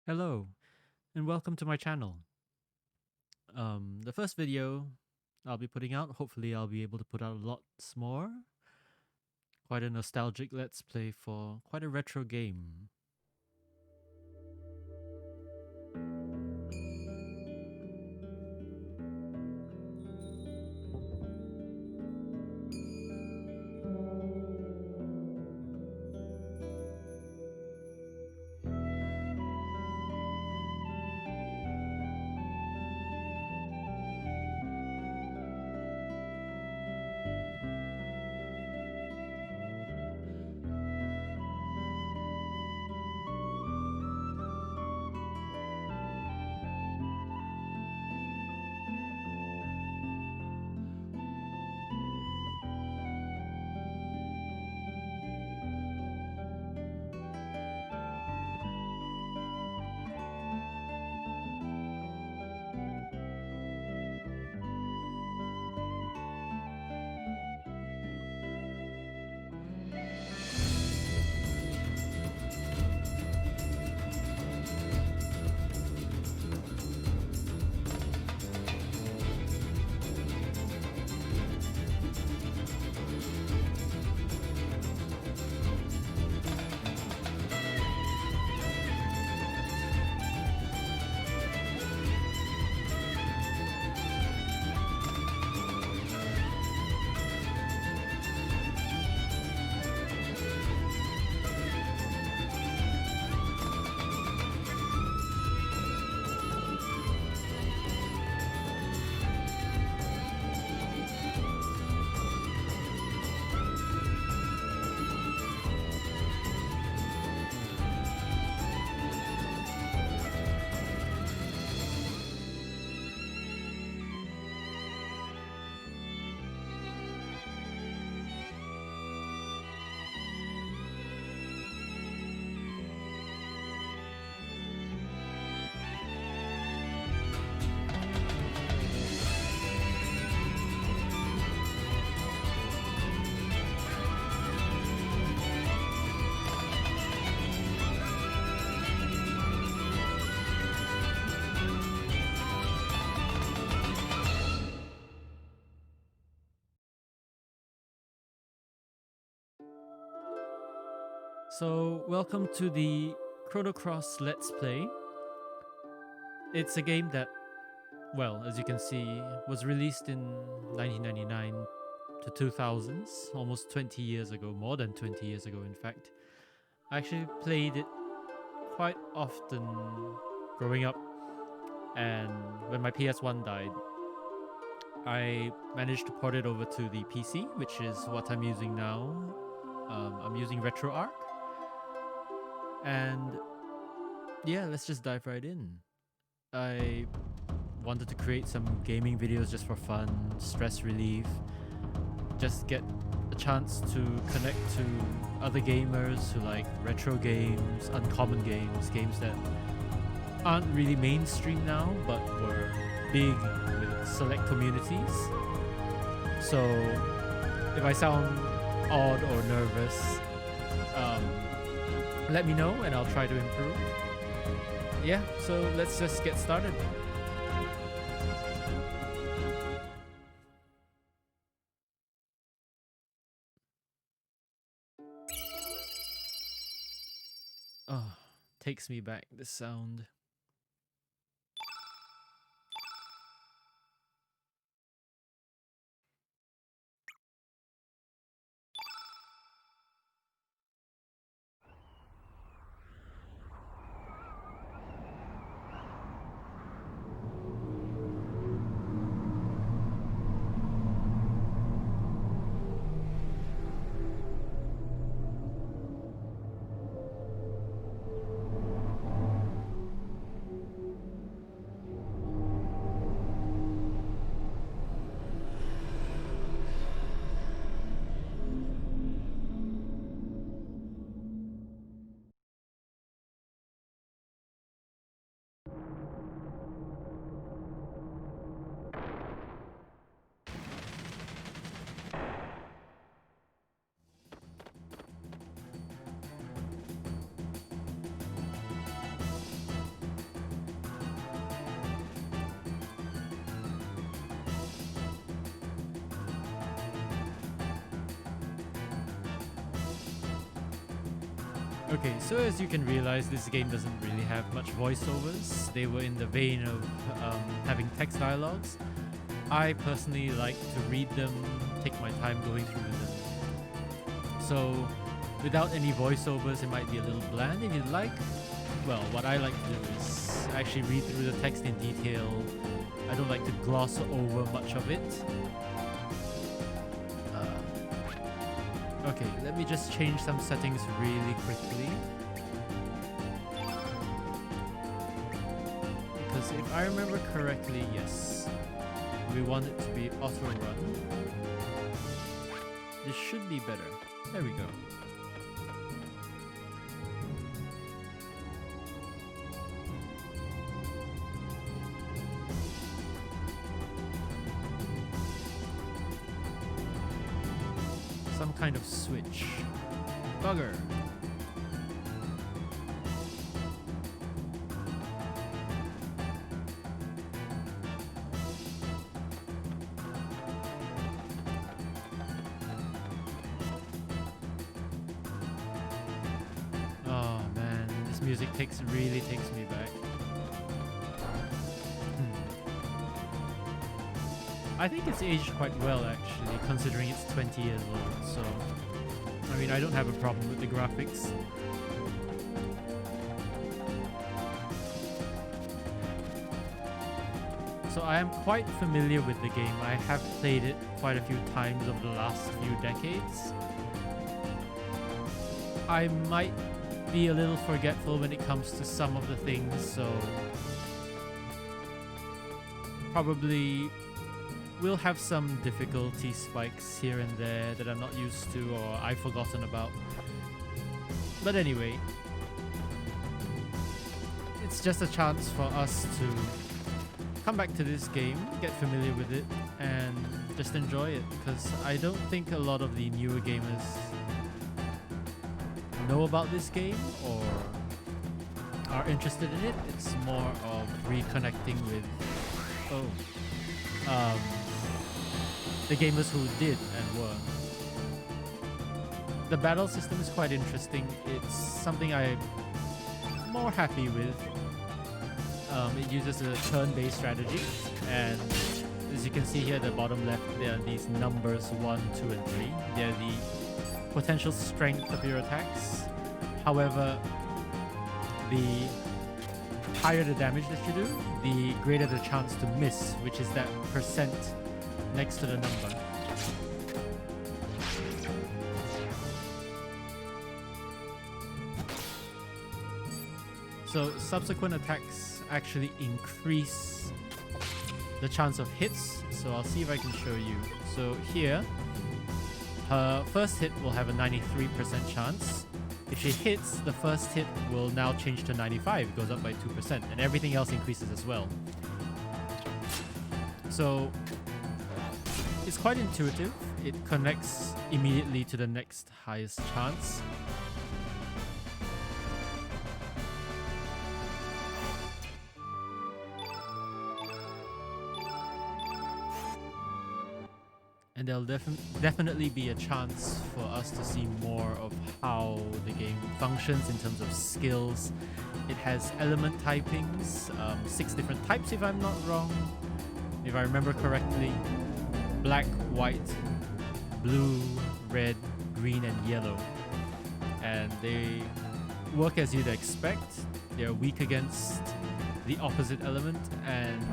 Hello, and welcome to my channel. The first video I'll be putting out, hopefully I'll be able to put out lots more. Quite a nostalgic let's play for quite a retro game. So, welcome to the Chrono Cross Let's Play. It's a game that, well, as you can see, was released in 1999 to 2000s, almost 20 years ago, more than 20 years ago in fact. I actually played it quite often growing up, and when my PS1 died, I managed to port it over to the PC, which is what I'm using now. I'm using RetroArch. And yeah, let's just dive right in. I wanted to create some gaming videos just for fun, stress relief, just get a chance to connect to other gamers who like retro games, uncommon games, games that aren't really mainstream now but were big with select communities. So if I sound odd or nervous, let me know and I'll try to improve. Yeah, so let's just get started. Oh, takes me back, this sound. Okay, so as you can realize, this game doesn't really have much voiceovers. They were in the vein of having text dialogues. I personally like to read them, take my time going through them. So without any voiceovers, it might be a little bland. If you'd like, well, what I like to do is actually read through the text in detail. I don't like to gloss over much of it. Okay, let me just change some settings really quickly. Because if I remember correctly, yes, we want it to be auto run. This should be better. There we go. Some kind of switch. Bugger. Oh man, this music really takes me back. I think it's aged quite well actually, considering it's 20 years old, so I mean, I don't have a problem with the graphics. So I am quite familiar with the game. I have played it quite a few times over the last few decades. I might be a little forgetful when it comes to some of the things, so probably we'll have some difficulty spikes here and there that I'm not used to or I've forgotten about. But anyway, it's just a chance for us to come back to this game, get familiar with it, and just enjoy it, because I don't think a lot of the newer gamers know about this game or are interested in it. It's more of reconnecting with the gamers who did and were. The battle system is quite interesting. It's something I'm more happy with. It uses a turn-based strategy, and as you can see here at the bottom left, there are these numbers 1, 2, and 3. They're the potential strength of your attacks. However, the higher the damage that you do, the greater the chance to miss, which is that percent next to the number. So subsequent attacks actually increase the chance of hits. So I'll see if I can show you. So here, her first hit will have a 93% chance. If she hits, the first hit will now change to 95. It goes up by 2%, and everything else increases as well. So it's quite intuitive. It connects immediately to the next highest chance. And there'll definitely be a chance for us to see more of how the game functions in terms of skills. It has element typings, 6 different types if I'm not wrong. If I remember correctly, black, white, blue, red, green, and yellow. And they work as you'd expect. They're weak against the opposite element and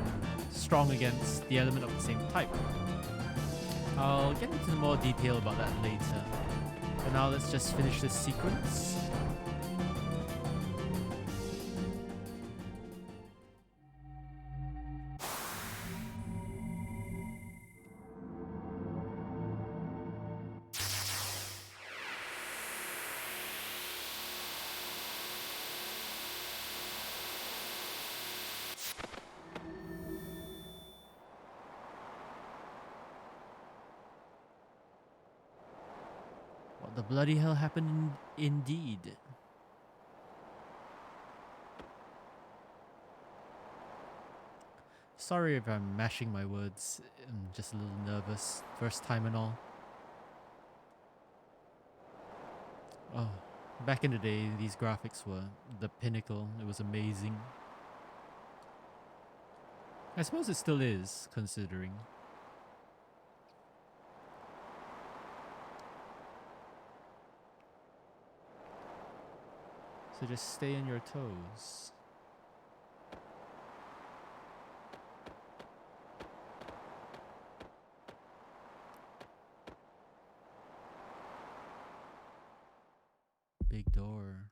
strong against the element of the same type. I'll get into more detail about that later. For now, let's just finish this sequence. What the bloody hell happened indeed? Sorry if I'm mashing my words. I'm just a little nervous. First time and all. Oh, Back in the day, these graphics were the pinnacle. It was amazing. I suppose it still is, considering. So just stay on your toes. Big door.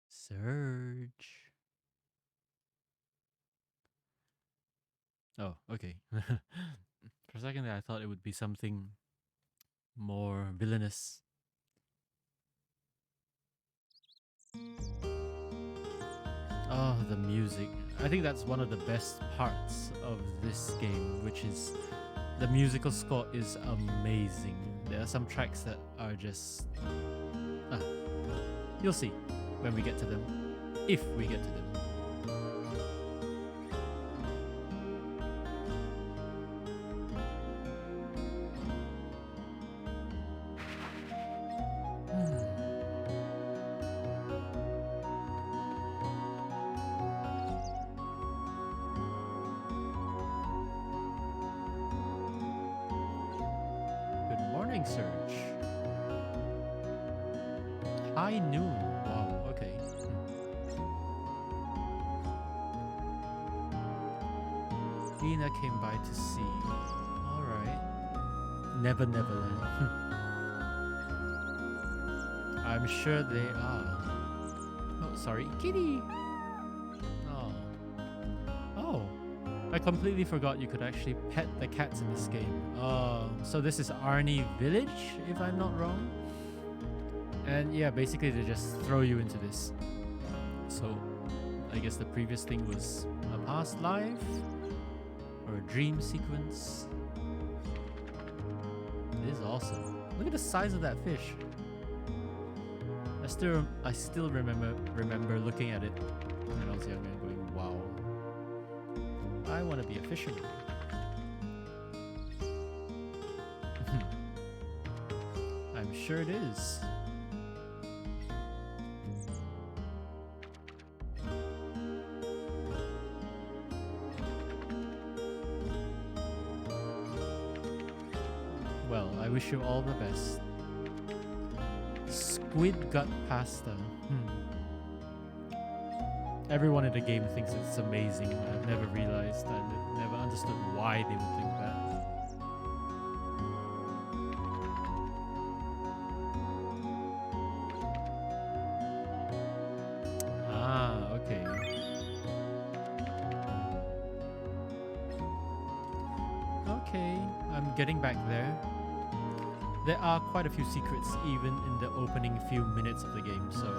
Surge. Oh, okay. For a second there, I thought it would be something more villainous. Oh, the music. I think that's one of the best parts of this game, which is the musical score is amazing. There are some tracks that are just... you'll see when we get to them. If we get to them. Surge. High noon. Wow, okay. Lena came by to see. Alright. Never Neverland. I'm sure they are. Oh, sorry. Kitty! Oh. Oh. I completely forgot you could actually pet the cats in this game. So this is Arni Village, if I'm not wrong. And yeah, basically they just throw you into this. So I guess the previous thing was a past life or a dream sequence. It is awesome. Look at the size of that fish. I still remember looking at it when I was young and going, wow. I want to be a fisherman. I'm sure it is. Well, I wish you all the best. Squid gut pasta. Everyone in the game thinks it's amazing. I've never realized, I never understood why they would think that. Ah, okay. Okay, I'm getting back there. There are quite a few secrets even in the opening few minutes of the game, so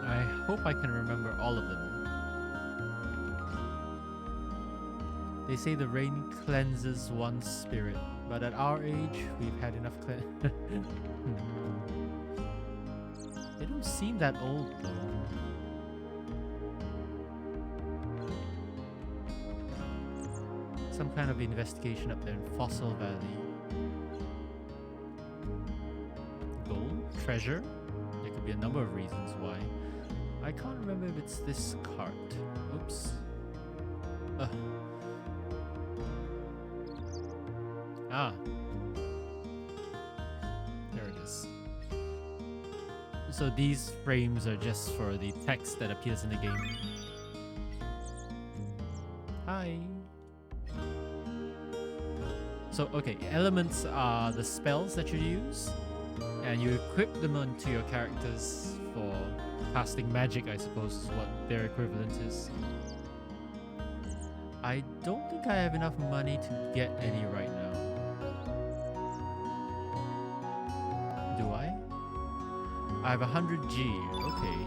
I hope I can remember all of them. They say the rain cleanses one's spirit, but at our age, we've had enough They don't seem that old though. Some kind of investigation up there in Fossil Valley. Gold? Treasure? There could be a number of reasons why. I can't remember if it's this cart. Oops. Ah. There it is. So these frames are just for the text that appears in the game. Hi. So, okay, elements are the spells that you use, and you equip them onto your characters for casting magic, I suppose is what their equivalent is. I don't think I have enough money to get any right now. Do I? I have 100G. Okay.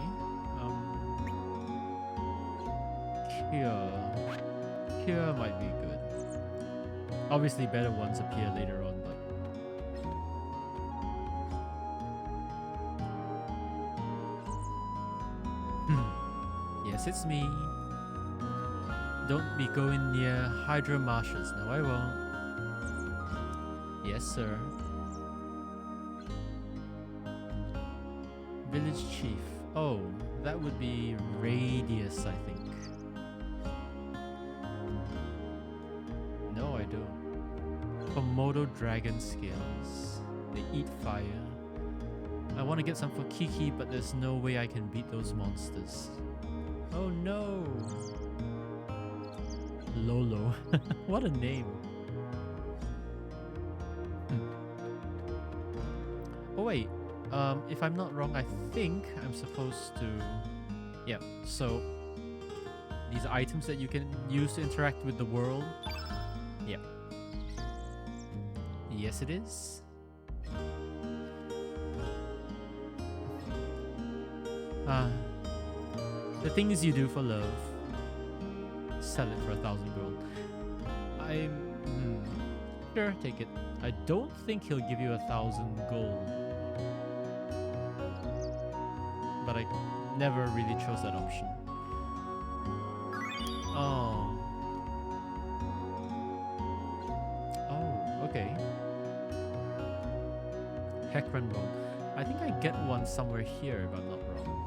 Here might be good. Obviously, better ones appear later on, but yes, it's me. Don't be going near Hydra Marshes. No, I won't. Yes, sir. Village Chief. Oh, that would be Radius, I think. No, I don't. Komodo Dragon Scales. They eat fire. I want to get some for Kiki, but there's no way I can beat those monsters. Oh no! Lolo. What a name. Oh wait, if I'm not wrong, I think I'm supposed to... Yeah, so these items that you can use to interact with the world. Yeah. Yes, it is. The things you do for love. Sell it for 1,000 gold. Sure, take it. I don't think he'll give you 1,000 gold. But I never really chose that option. Oh. Oh, okay. Heckran Roll. I think I get one somewhere here if I'm not wrong.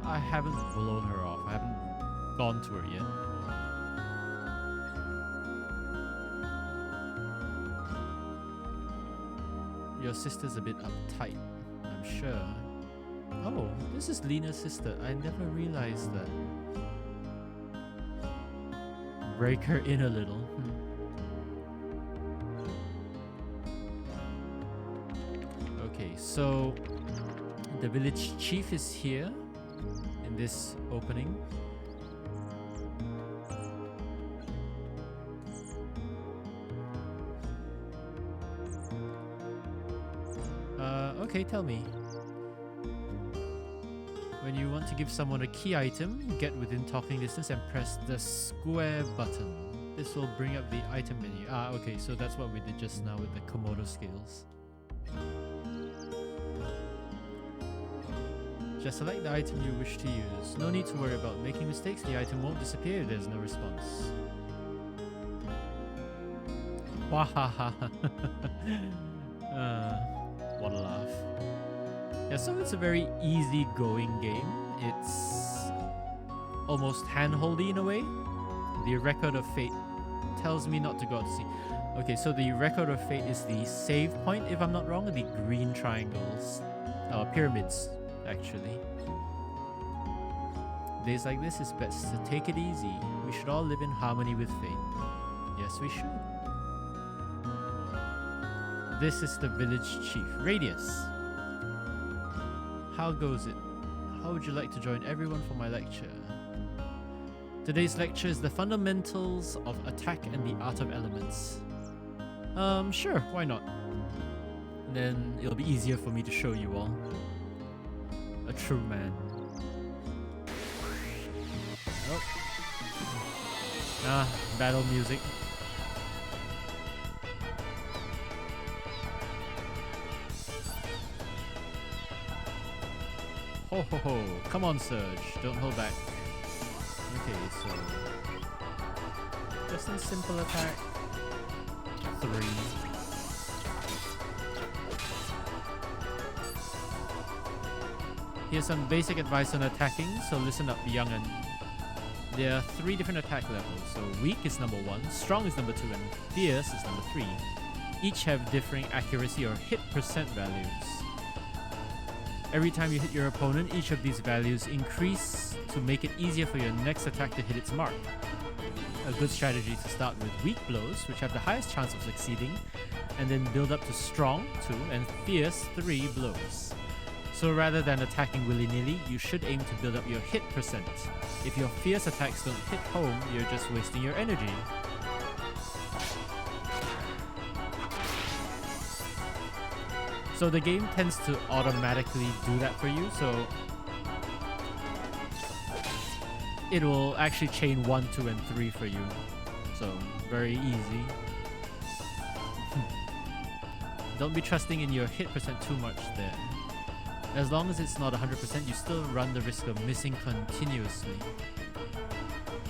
I haven't blown her off. I haven't gone to her yet. Your sister's a bit uptight, I'm sure. Oh, this is Lena's sister. I never realized that. Break her in a little. Okay, so the village chief is here in this opening. Okay, tell me. When you want to give someone a key item, get within talking distance and press the square button. This will bring up the item menu. Ah, okay, so that's what we did just now with the Komodo scales. Just select the item you wish to use. No need to worry about making mistakes. The item won't disappear if there's no response. Wahaha. What a laugh. Yeah, so it's a very easy-going game. It's almost hand-holdy in a way. The Record of Fate tells me not to go out to sea. Okay, so the Record of Fate is the save point, if I'm not wrong, the green triangles. Pyramids, actually. Days like this, it's best to take it easy. We should all live in harmony with fate. Yes, we should. This is the village chief, Radius. How goes it? How would you like to join everyone for my lecture? Today's lecture is the fundamentals of attack and the art of elements. Sure, why not? And then it'll be easier for me to show you all. A true man. Oh. Ah, battle music. Ho ho ho, come on Surge, don't hold back. Okay, so just a simple attack. 3. Here's some basic advice on attacking, so listen up young'un. There are 3 different attack levels, so weak is number 1, strong is number 2, and fierce is number 3. Each have differing accuracy or hit percent values. Every time you hit your opponent, each of these values increase to make it easier for your next attack to hit its mark. A good strategy is to start with weak blows, which have the highest chance of succeeding, and then build up to strong 2 and fierce 3 blows. So rather than attacking willy-nilly, you should aim to build up your hit percent. If your fierce attacks don't hit home, you're just wasting your energy. So the game tends to automatically do that for you, so it will actually chain 1, 2, and 3 for you. So very easy. Don't be trusting in your hit percent too much there. As long as it's not 100%, you still run the risk of missing continuously.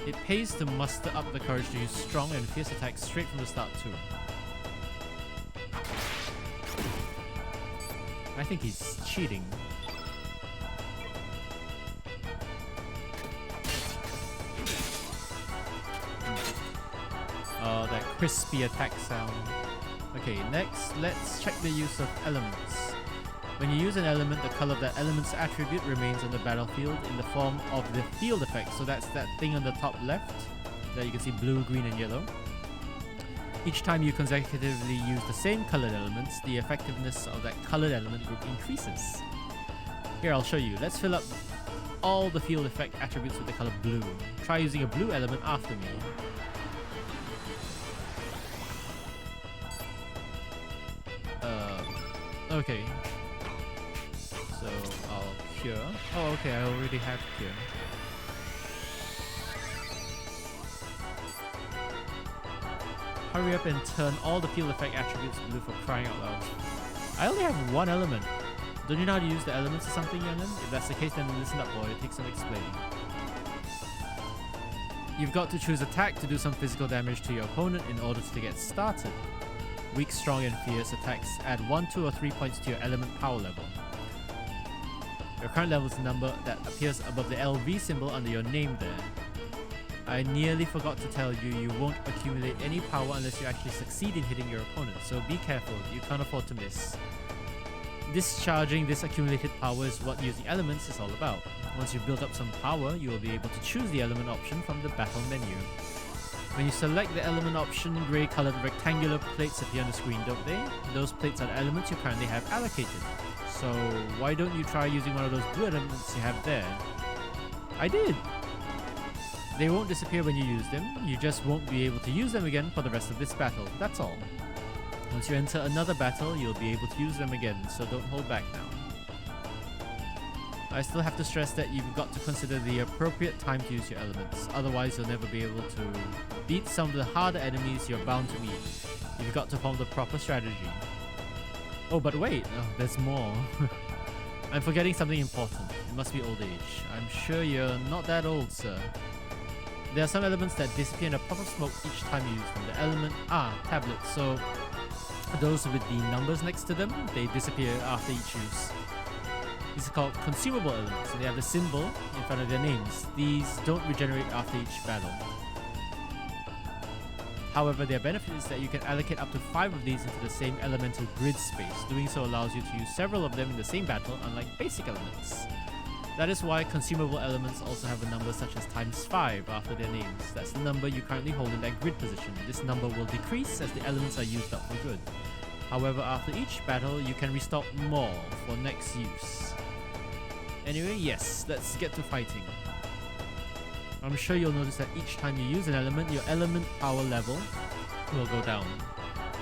It pays to muster up the courage to use strong and fierce attacks straight from the start too. I think he's cheating. Oh, that crispy attack sound. Okay, next, let's check the use of elements. When you use an element, the color of that element's attribute remains on the battlefield in the form of the field effect. So that's that thing on the top left. There you can see blue, green, and yellow. Each time you consecutively use the same colored elements, the effectiveness of that colored element group increases. Here, I'll show you. Let's fill up all the field effect attributes with the color blue. Try using a blue element after me. Okay. So I'll cure. Oh, okay, I already have cure. Hurry up and turn all the field effect attributes blue for crying out loud. I only have one element. Don't you know how to use the elements or something, young'un? If that's the case, then listen up, boy. It takes some explaining. You've got to choose attack to do some physical damage to your opponent in order to get started. Weak, strong, and fierce attacks add 1, 2, or 3 points to your element power level. Your current level is the number that appears above the LV symbol under your name there. I nearly forgot to tell you, you won't accumulate any power unless you actually succeed in hitting your opponent, so be careful, you can't afford to miss. Discharging this accumulated power is what using elements is all about. Once you've built up some power, you will be able to choose the element option from the battle menu. When you select the element option, grey coloured rectangular plates appear on the screen, don't they? Those plates are the elements you currently have allocated. So why don't you try using one of those blue elements you have there? I did! They won't disappear when you use them, you just won't be able to use them again for the rest of this battle, that's all. Once you enter another battle, you'll be able to use them again, so don't hold back now. I still have to stress that you've got to consider the appropriate time to use your elements, otherwise you'll never be able to beat some of the harder enemies you're bound to meet. You've got to form the proper strategy. Oh, but wait, there's more. I'm forgetting something important. It must be old age. I'm sure you're not that old, sir. There are some elements that disappear in a puff of smoke each time you use them. The element, tablets, so those with the numbers next to them, they disappear after each use. These are called consumable elements, and they have the symbol in front of their names. These don't regenerate after each battle. However, their benefit is that you can allocate up to 5 of these into the same elemental grid space. Doing so allows you to use several of them in the same battle, unlike basic elements. That is why consumable elements also have a number such as ×5 after their names. That's the number you currently hold in that grid position. This number will decrease as the elements are used up for good. However, after each battle, you can restock more for next use. Anyway, yes, let's get to fighting. I'm sure you'll notice that each time you use an element, your element power level will go down.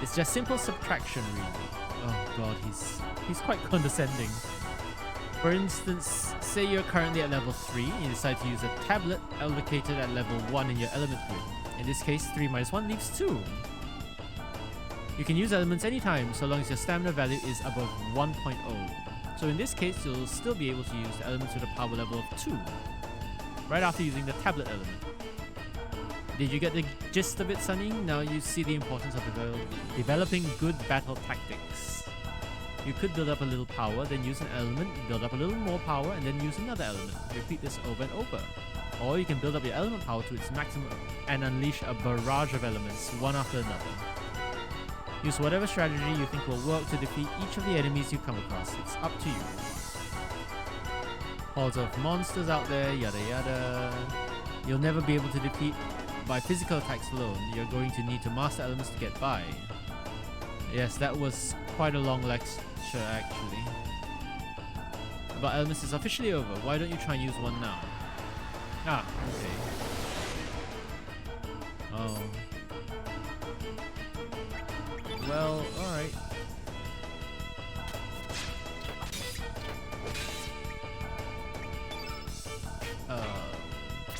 It's just simple subtraction, really. Oh god, he's quite condescending. For instance, say you're currently at level 3, you decide to use a tablet allocated at level 1 in your element grid. In this case, 3 minus 1 leaves 2. You can use elements anytime, so long as your stamina value is above 1.0. So in this case, you'll still be able to use the elements with a power level of 2, right after using the tablet element. Did you get the gist of it, Sonny? Now you see the importance of developing good battle tactics. You could build up a little power, then use an element, build up a little more power, and then use another element. Repeat this over and over. Or you can build up your element power to its maximum and unleash a barrage of elements, one after another. Use whatever strategy you think will work to defeat each of the enemies you come across. It's up to you. Hordes of monsters out there, yada yada. You'll never be able to defeat by physical attacks alone. You're going to need to master elements to get by. Yes, that was quite a long lecture actually. about elements is officially over. Why don't you try and use one now? Ah, okay. Oh. Well, alright.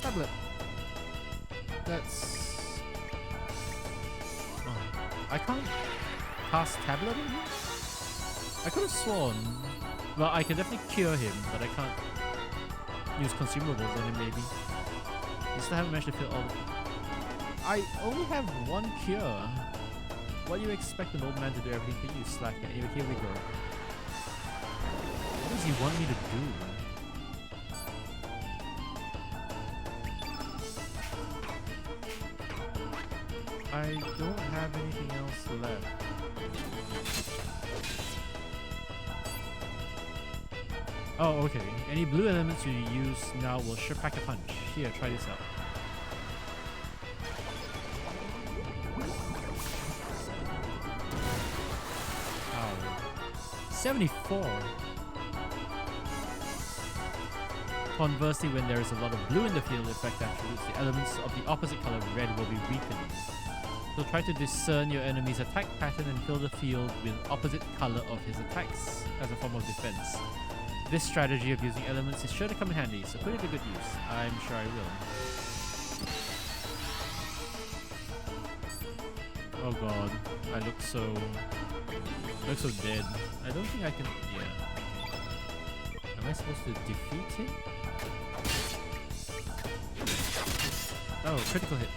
Tablet. That's... Oh. I can't cast tablet on him? I could have sworn... Well, I can definitely cure him, but I can't use consumables on him, maybe. I still haven't managed to fill all the... I only have one cure. What do you expect an old man to do everything for you, slacker? Anyway, here we go. What does he want me to do? I don't have anything else left. Oh, okay. Any blue elements you use now will sure pack a punch. Here, try this out. Ow. 74! Conversely, when there is a lot of blue in the field effect attributes, the elements of the opposite color, red, will be weakened. So try to discern your enemy's attack pattern and fill the field with opposite color of his attacks as a form of defense. This strategy of using elements is sure to come in handy, so put it to good use. I'm sure I will. Oh god, I look so dead. I don't think I can... yeah. Am I supposed to defeat him? Oh, critical hit.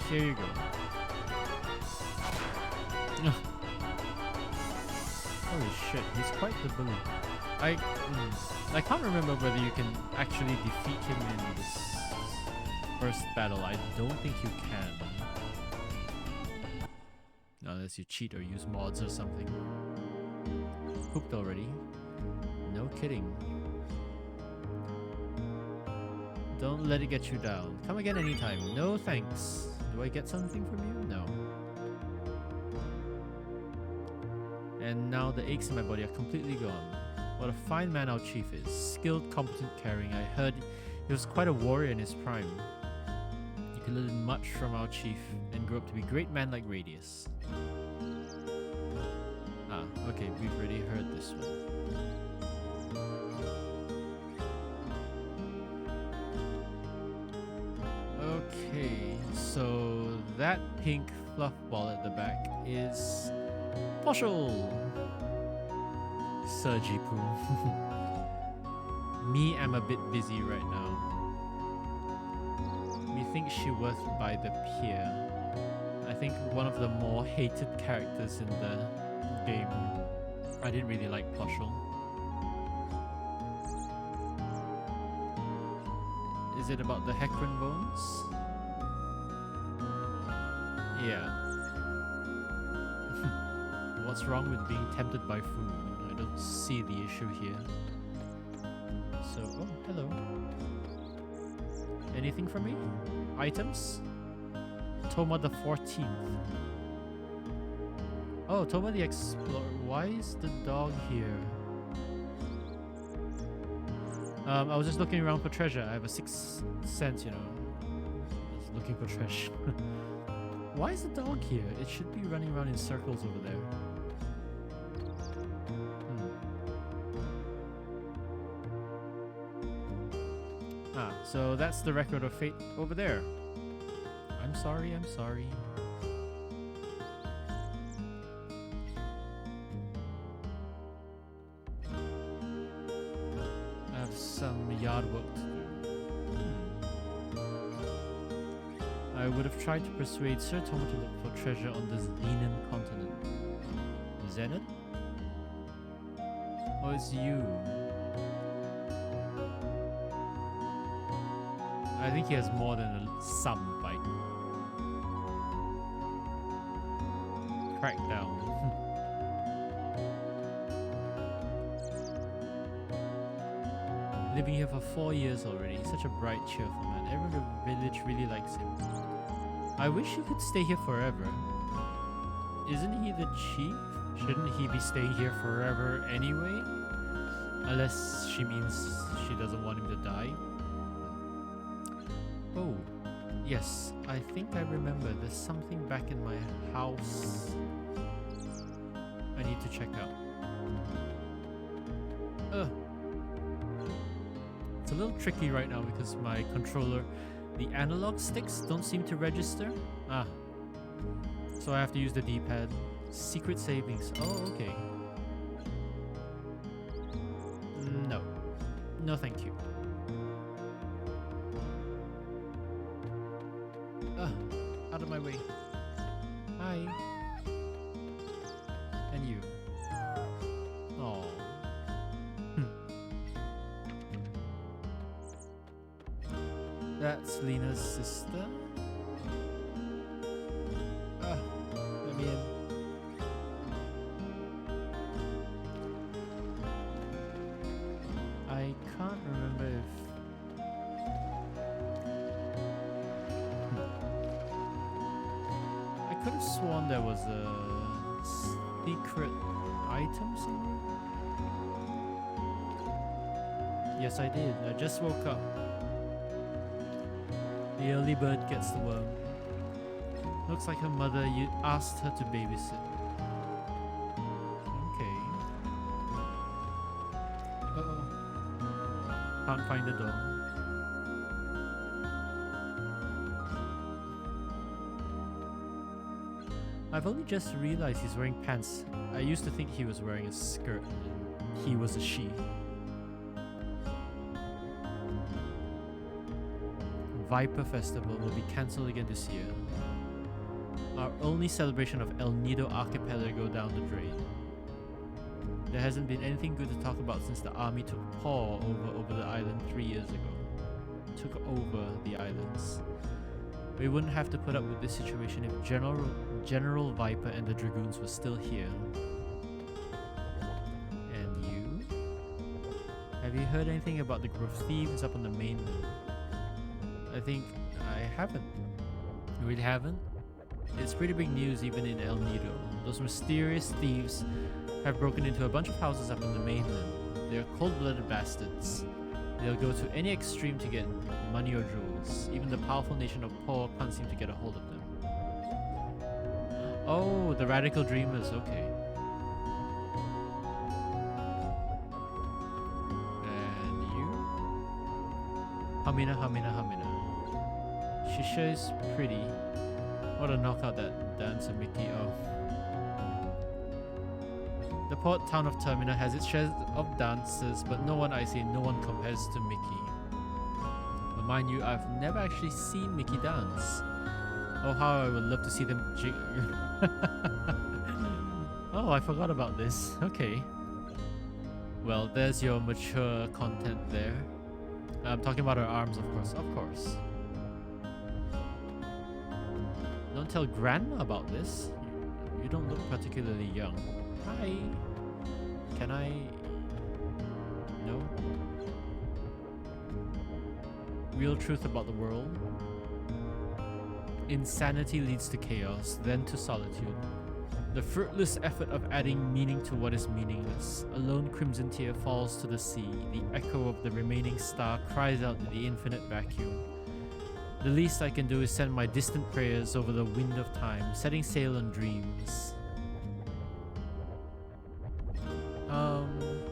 Here you go. Holy shit, he's quite the bully. I can't remember whether you can actually defeat him in this first battle. I don't think you can. Unless you cheat or use mods or something. Hooked already? No kidding. Don't let it get you down. Come again anytime. No thanks. Do I get something from you? No. And now the aches in my body are completely gone. What a fine man our chief is. Skilled, competent, caring. I heard he was quite a warrior in his prime. You can learn much from our chief and grow up to be a great man like Radius. Ah, okay, we've already heard this one. Okay, so that pink fluff ball at the back is Poshul! Surgy Poo. Me, I'm a bit busy right now. Methinks she worth by the pier. I think one of the more hated characters in the game. I didn't really like Poshul. Is it about the Hecarim bones? Yeah. What's wrong with being tempted by food? I don't see the issue here. So, oh, hello. Anything from me? Items? Toma the 14th. Oh, Toma the Explorer. Why is the dog here? I was just looking around for treasure. I have a 6th sense, you know. Just looking for treasure. Why is the dog here? It should be running around in circles over there. Ah, so that's the record of fate over there. I'm sorry, I'm sorry. I have some yard work to do. I would have tried to persuade Sir Toma to look for treasure on the Zenan continent. Zenan? Oh, it's you. I think he has more than some fight. Crackdown. Living here for 4 years already. He's such a bright, cheerful man. Everyone in the village really likes him. I wish he could stay here forever. Isn't he the chief? Shouldn't he be staying here forever anyway? Unless she means she doesn't want him to die. Oh, yes. I think I remember there's something back in my house I need to check out. It's a little tricky right now because my controller, the analog sticks don't seem to register. So I have to use the D-pad. Secret savings. Oh, okay. No. No, thank you. Out of my way. Hi. And you. Oh. That's Lena's sister. Let me in. I can't remember if... I could have sworn there was a secret item somewhere. Yes, I did. I just woke up. The early bird gets the worm. Looks like her mother asked her to babysit. Okay. Uh-oh. Can't find the door. I've only just realized he's wearing pants. I used to think he was wearing a skirt and he was a she. Viper Festival will be cancelled again this year. Our only celebration of El Nido Archipelago down the drain. There hasn't been anything good to talk about since the army took paw over the island 3 years ago. Took over the islands. We wouldn't have to put up with this situation if General Viper and the Dragoons were still here. And you? Have you heard anything about the group of thieves up on the mainland? I think I haven't. You really haven't? It's pretty big news even in El Nido. Those mysterious thieves have broken into a bunch of houses up on the mainland. They're cold-blooded bastards. They'll go to any extreme to get money or jewels. Even the powerful nation of Paw can't seem to get a hold of them. Oh, the radical dreamers, okay. And you? Hamina, Hamina, Hamina. She sure is pretty. What a knockout that dancer, Mickey. Oh. The port town of Termina has its share of dancers, but no one compares to Mickey. But mind you, I've never actually seen Mickey dance. Oh, how I would love to see them jig. Oh, I forgot about this. Okay. Well, there's your mature content there. I'm talking about her arms, of course. Of course. Don't tell Grandma about this. You don't look particularly young. Hi. Can I... No? Real truth about the world. Insanity leads to chaos, then to solitude. The fruitless effort of adding meaning to what is meaningless. A lone crimson tear falls to the sea. The echo of the remaining star cries out in the infinite vacuum. The least I can do is send my distant prayers over the wind of time, setting sail on dreams.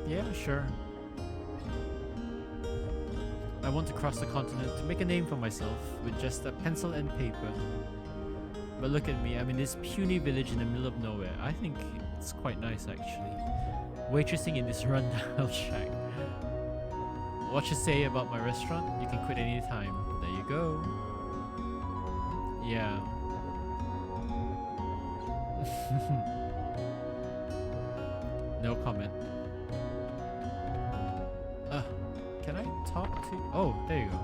Yeah, sure. I want to cross the continent to make a name for myself with just a pencil and paper. But look at me, I'm in this puny village in the middle of nowhere. I think it's quite nice actually. Waitressing in this rundown shack. What you say about my restaurant? You can quit any time. There you go. Yeah. No comment. Can I talk to... Oh, there you go.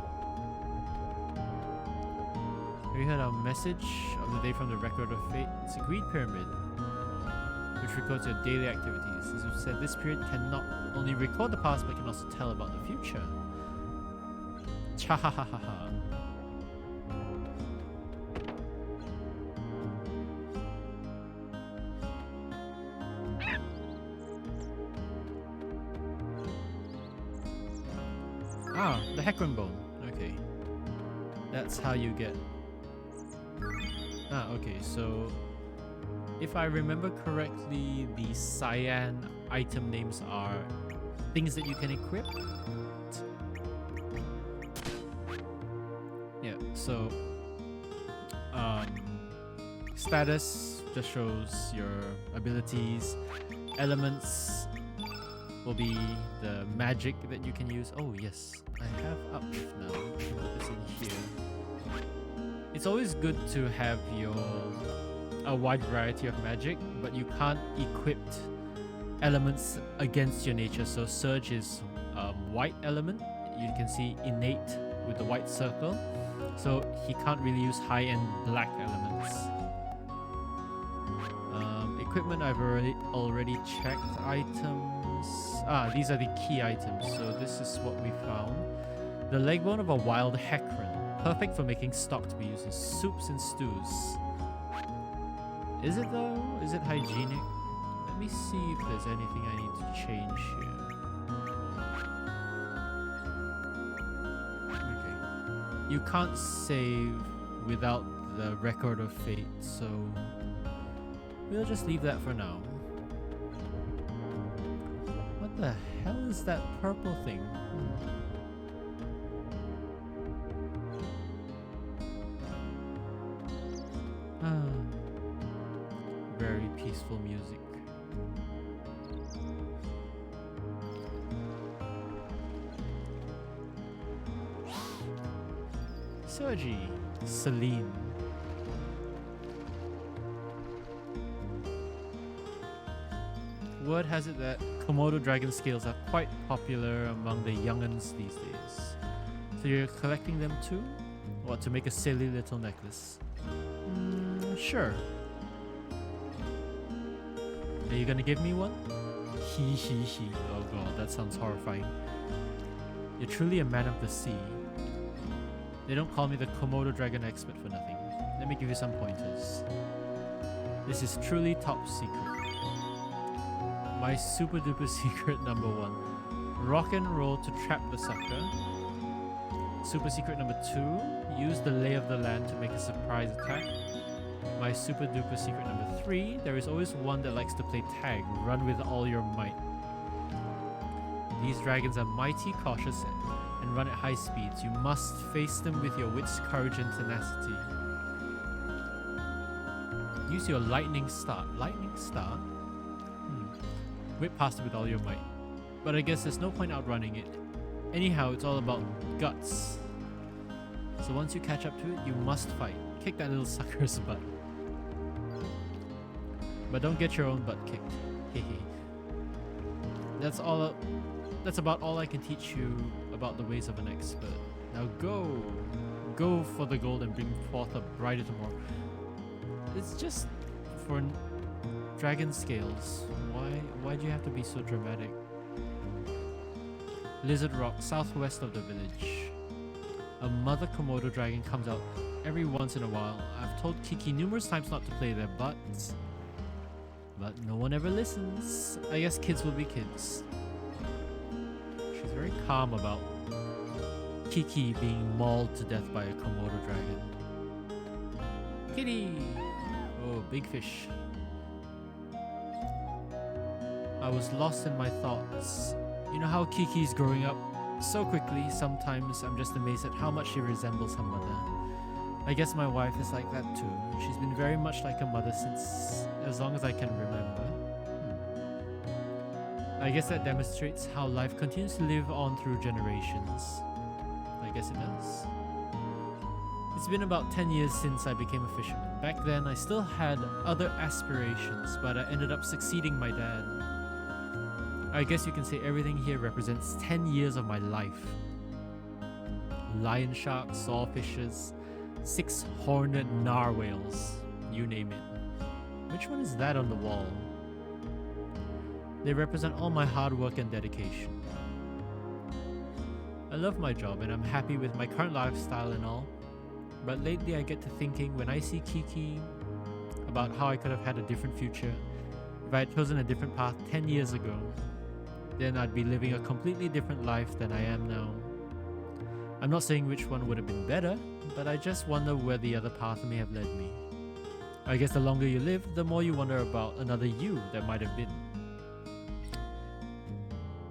Have you heard our message of the day from the Record of Fate? It's a greed pyramid, which records your daily activities. As we've said, this period can not only record the past, but can also tell about the future. Cha-ha-ha-ha-ha. Ah, the Hecarim bone. Okay. That's how you get... Ah, okay, so... If I remember correctly, the cyan item names are things that you can equip. Yeah, so... status just shows your abilities. Elements will be the magic that you can use. Oh yes, I have uplift now. I can put this in here. It's always good to have a wide variety of magic, but you can't equip elements against your nature. So Surge is white element. You can see innate with the white circle. So he can't really use high-end black elements. Equipment I've already checked. Items. Ah, these are the key items. So this is what we found. The leg bone of a wild hecarim. Perfect for making stock to be used in soups and stews. Is it though? Is it hygienic? Let me see if there's anything I need to change here. Okay. You can't save without the record of fate, so we'll just leave that for now. What the hell is that purple thing? Very peaceful music. Soji, Celine. Word has it that Komodo dragon scales are quite popular among the young'uns these days. So you're collecting them too? What, to make a silly little necklace? Sure. Are you gonna give me one? Hee hee hee. Oh god, that sounds horrifying. You're truly a man of the sea. They don't call me the Komodo dragon expert for nothing. Let me give you some pointers. This is truly top secret. My super duper secret number 1. Rock and roll to trap the sucker. Super secret number 2. Use the lay of the land to make a surprise attack. My super duper secret number 3. There is always one that likes to play tag. Run with all your might. These dragons are mighty cautious and run at high speeds. You must face them with your wits, courage, and tenacity. Use your lightning start. Lightning start? Whip past it with all your might. But I guess there's no point outrunning it. Anyhow, it's all about guts. So once you catch up to it, you must fight. Kick that little sucker's butt. But don't get your own butt kicked. Hehe. That's about all I can teach you about the ways of an expert. Now go! Go for the gold and bring forth a brighter tomorrow. It's just for dragon scales. Why do you have to be so dramatic? Lizard Rock, southwest of the village. A mother Komodo dragon comes out every once in a while. I've told Kiki numerous times not to play there, but no one ever listens. I guess kids will be kids. She's very calm about Kiki being mauled to death by a Komodo dragon. Kitty! Oh, big fish. I was lost in my thoughts. You know how Kiki's growing up so quickly, sometimes I'm just amazed at how much she resembles her mother. I guess my wife is like that too. She's been very much like a mother since as long as I can remember. I guess that demonstrates how life continues to live on through generations. I guess it does. It's been about 10 years since I became a fisherman. Back then, I still had other aspirations, but I ended up succeeding my dad. I guess you can say everything here represents 10 years of my life. Lion sharks, sawfishes, 6 horned narwhals, you name it. Which one is that on the wall? They represent all my hard work and dedication. I love my job and I'm happy with my current lifestyle and all, but lately I get to thinking when I see Kiki about how I could have had a different future if I had chosen a different path 10 years ago. Then I'd be living a completely different life than I am now. I'm not saying which one would have been better, but I just wonder where the other path may have led me. I guess the longer you live, the more you wonder about another you that might have been.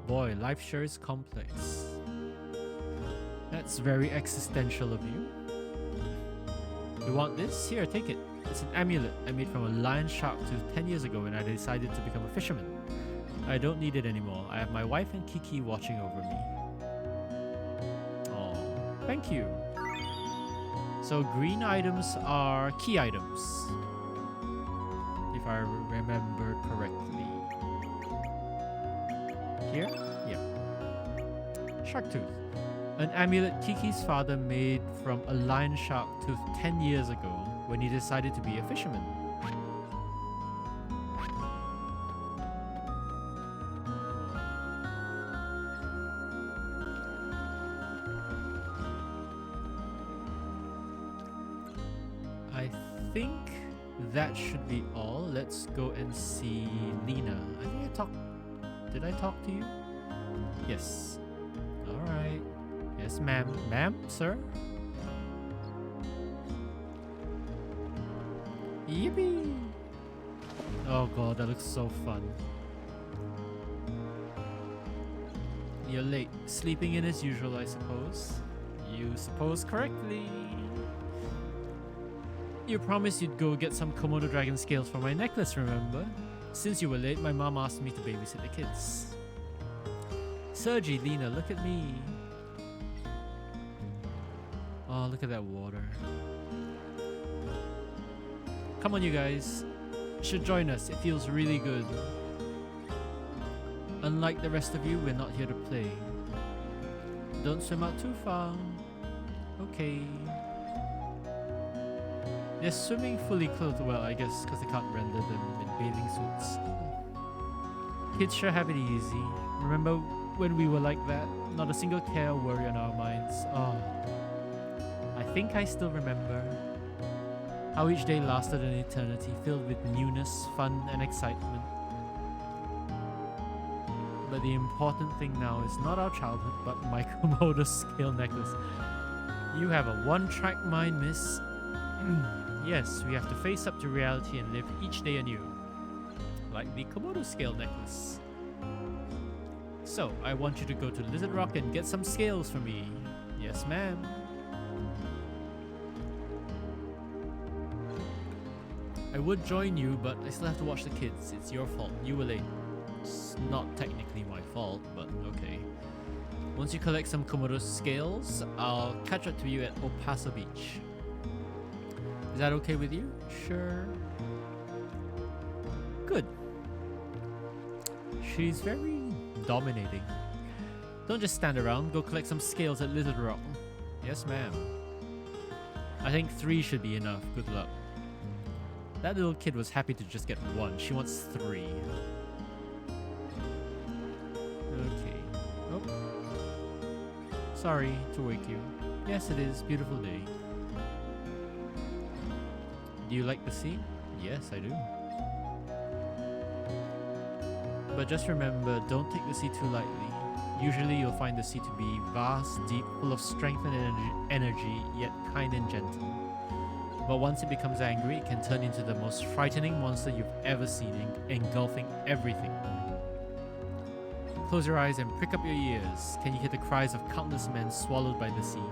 Boy, life sure is complex. That's very existential of you. You want this? Here, take it. It's an amulet I made from a lion shark tooth 10 years ago when I decided to become a fisherman. I don't need it anymore. I have my wife and Kiki watching over me. Oh, thank you. So green items are key items, if I remember correctly. Here? Yeah. Shark tooth. An amulet Kiki's father made from a lion shark tooth 10 years ago when he decided to be a fisherman. I think that should be all. Let's go and see Lena. I think I talked... Did I talk to you? Yes. Alright. Yes, ma'am. Ma'am, sir? Yippee! Oh god, that looks so fun. You're late. Sleeping in as usual, I suppose. You suppose correctly. You promised you'd go get some Komodo dragon scales for my necklace, remember? Since you were late, my mom asked me to babysit the kids. Sergi, Lena, look at me. Oh, look at that water. Come on, you guys. You should join us. It feels really good. Unlike the rest of you, we're not here to play. Don't swim out too far. Okay. They're swimming fully clothed, well, I guess because they can't render them in bathing suits. Kids sure have it easy. Remember when we were like that? Not a single care or worry on our minds. Oh. I think I still remember how each day lasted an eternity, filled with newness, fun, and excitement. But the important thing now is not our childhood, but my Komodo scale necklace. You have a one-track mind, miss. Yes, we have to face up to reality and live each day anew. Like the Komodo scale necklace. So, I want you to go to Lizard Rock and get some scales for me. Yes, ma'am. I would join you, but I still have to watch the kids. It's your fault. You were late. It's not technically my fault, but okay. Once you collect some Komodo scales, I'll catch up to you at El Paso Beach. Is that okay with you? Sure. Good. She's very dominating. Don't just stand around. Go collect some scales at Lizard Rock. Yes, ma'am. I think 3 should be enough. Good luck. That little kid was happy to just get 1. She wants 3. Okay. Oh. Sorry to wake you. Yes, it is. Beautiful day. Do you like the sea? Yes, I do. But just remember, don't take the sea too lightly. Usually you'll find the sea to be vast, deep, full of strength and energy, yet kind and gentle. But once it becomes angry, it can turn into the most frightening monster you've ever seen, engulfing everything. Close your eyes and prick up your ears. Can you hear the cries of countless men swallowed by the sea?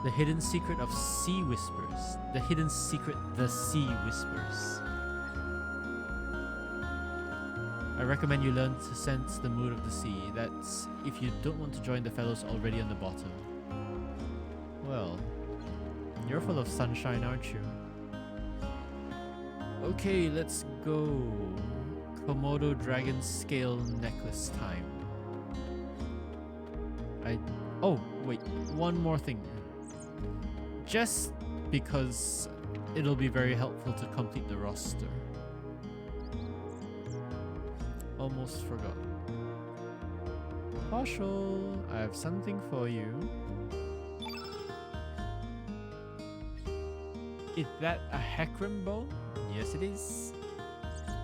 The hidden secret of sea whispers. The hidden secret the sea whispers. I recommend you learn to sense the mood of the sea. That's if you don't want to join the fellows already on the bottom. Well, you're full of sunshine, aren't you? Okay, let's go. Komodo dragon scale necklace time. Oh, wait, one more thing. Just because it'll be very helpful to complete the roster. Almost forgot. Partial, I have something for you. Is that a Hecarim bone? Yes, it is.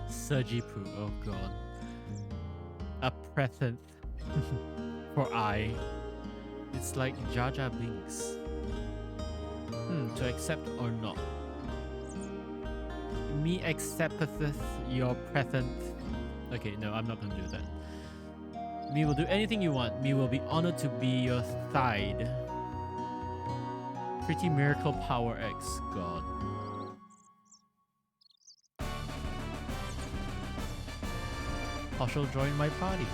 Surgipu, oh god. A present for I. It's like Jar Jar Binks. To accept or not. Me accepteth your present. Okay, no, I'm not gonna do that. Me will do anything you want. Me will be honored to be your side. Pretty Miracle Power X. God. Partial join my party.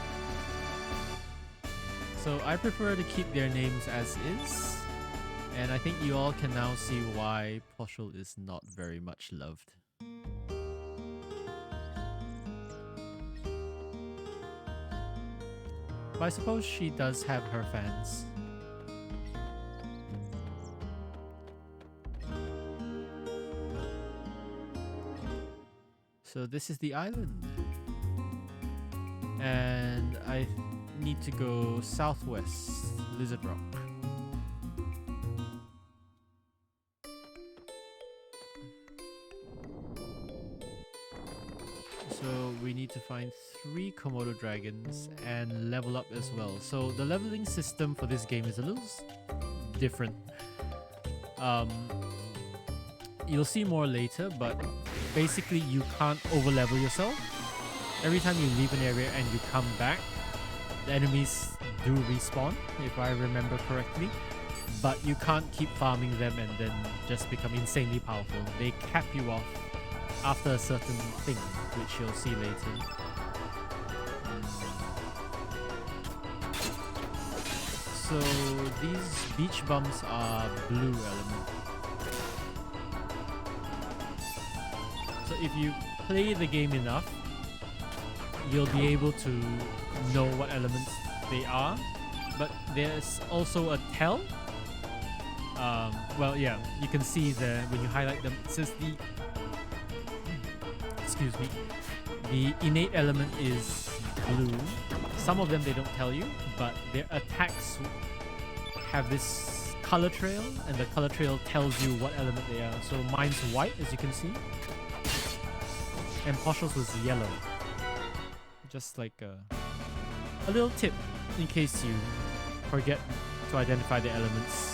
So I prefer to keep their names as is. And I think you all can now see why Partial is not very much loved. But I suppose she does have her fans. So this is the island. And I need to go southwest, Lizard Rock. So we need to find 3 Komodo dragons and level up as well. So the leveling system for this game is a little different. You'll see more later, but basically you can't overlevel yourself. Every time you leave an area and you come back, the enemies do respawn, if I remember correctly. But you can't keep farming them and then just become insanely powerful. They cap you off after a certain thing, which you'll see later. So these beach bums are blue element. So if you play the game enough, you'll be able to know what elements they are. But there's also a tell. Well, yeah, you can see there when you highlight them. It says the innate element is blue. Some of them they don't tell you, but their attacks have this color trail, and the color trail tells you what element they are. So mine's white, as you can see, and Partial's was yellow. Just like a little tip in case you forget to identify the elements.